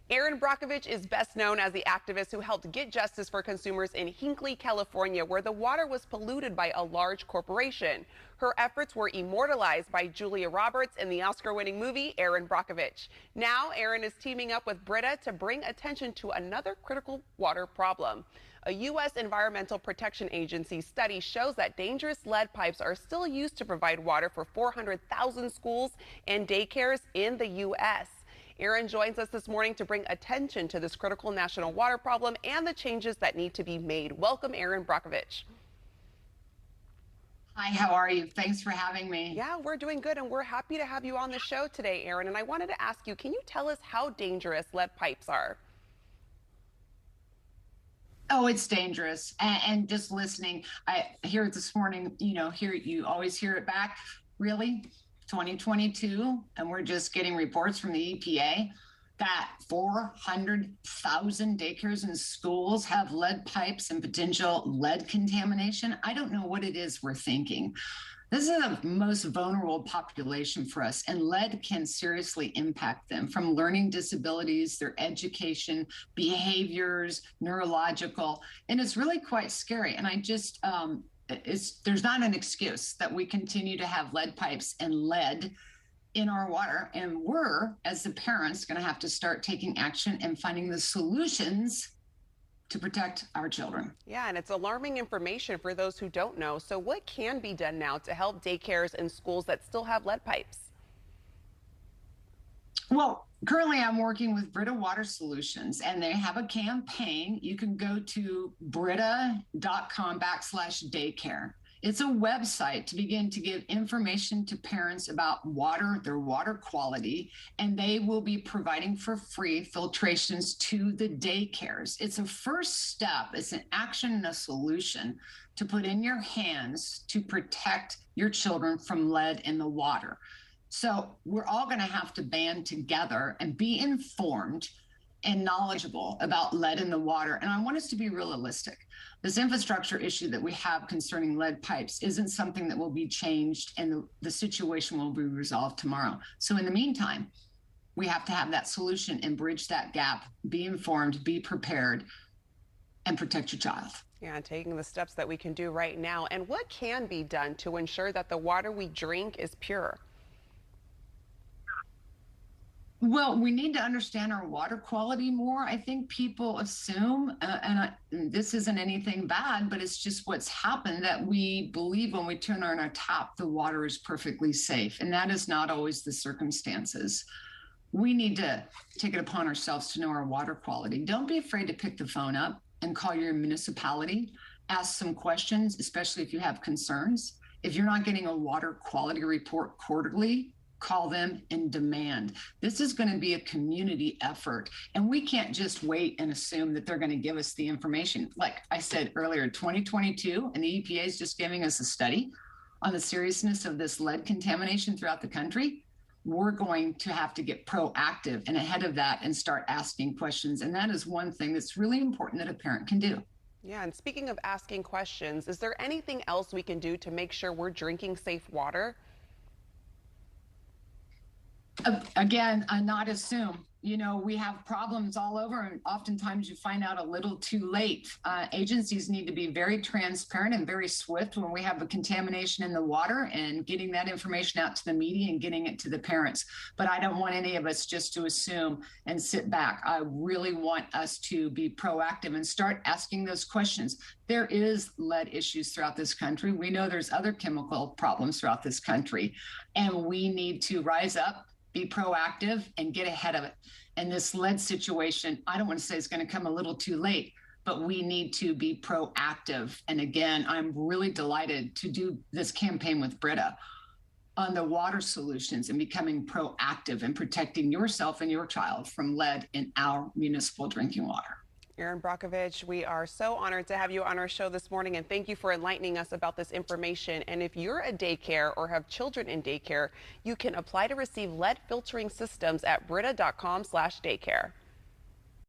Erin Brockovich is best known as the activist who helped get justice for consumers in Hinckley, California, where the water was polluted by a large corporation. Her efforts were immortalized by Julia Roberts in the Oscar-winning movie Erin Brockovich. Now, Erin is teaming up with Brita to bring attention to another critical water problem. A U.S. Environmental Protection Agency study shows that dangerous lead pipes are still used to provide water for 400,000 schools and daycares in the U.S. Erin joins us this morning to bring attention to this critical national water problem and the changes that need to be made. Welcome, Erin Brockovich. Hi, how are you? Thanks for having me. Yeah, we're doing good, and we're happy to have you on the show today, Erin. And I wanted to ask you, can you tell us how dangerous lead pipes are? Oh, it's dangerous. And just listening, I hear it this morning, you always hear it back. Really? 2022, and we're just getting reports from the EPA that 400,000 daycares and schools have lead pipes and potential lead contamination. I don't know what it is we're thinking. This is the most vulnerable population for us, and lead can seriously impact them from learning disabilities, their education, behaviors, neurological, and it's really quite scary. And there's not an excuse that we continue to have lead pipes and lead in our water. And we're, as the parents, going to have to start taking action and finding the solutions to protect our children. Yeah, and it's alarming information for those who don't know. So what can be done now to help daycares and schools that still have lead pipes? Well, currently I'm working with Brita Water Solutions, and they have a campaign. You can go to brita.com/daycare. It's a website to begin to give information to parents about water, their water quality, and they will be providing for free filtrations to the daycares. It's a first step. It's an action and a solution to put in your hands to protect your children from lead in the water. So we're all going to have to band together and be informed and knowledgeable about lead in the water. And I want us to be realistic. This infrastructure issue that we have concerning lead pipes isn't something that will be changed, and the situation will be resolved tomorrow. So in the meantime, we have to have that solution and bridge that gap, be informed, be prepared, and protect your child. Yeah, taking the steps that we can do right now. And what can be done to ensure that the water we drink is pure? Well, we need to understand our water quality more. I think people assume, and this isn't anything bad, but it's just what's happened, that we believe when we turn on our tap, the water is perfectly safe. And that is not always the circumstances. We need to take it upon ourselves to know our water quality. Don't be afraid to pick the phone up and call your municipality, ask some questions, especially if you have concerns. If you're not getting a water quality report quarterly, call them and demand. This is going to be a community effort, and we can't just wait and assume that they're going to give us the information. Like I said earlier, 2022, and the EPA is just giving us a study on the seriousness of this lead contamination throughout the country. We're going to have to get proactive and ahead of that and start asking questions. And that is one thing that's really important that a parent can do. Yeah, and speaking of asking questions, is there anything else we can do to make sure we're drinking safe water? Again, not assume. We have problems all over, and oftentimes you find out a little too late. Agencies need to be very transparent and very swift when we have a contamination in the water, and getting that information out to the media and getting it to the parents. But I don't want any of us just to assume and sit back. I really want us to be proactive and start asking those questions. There is lead issues throughout this country. We know there's other chemical problems throughout this country, and we need to rise up, be proactive, and get ahead of it. And this lead situation, I don't want to say it's going to come a little too late, but we need to be proactive. And again, I'm really delighted to do this campaign with Brita on the water solutions and becoming proactive and protecting yourself and your child from lead in our municipal drinking water. Erin Brockovich, we are so honored to have you on our show this morning, and thank you for enlightening us about this information. And if you're a daycare or have children in daycare, you can apply to receive lead filtering systems at brita.com/daycare.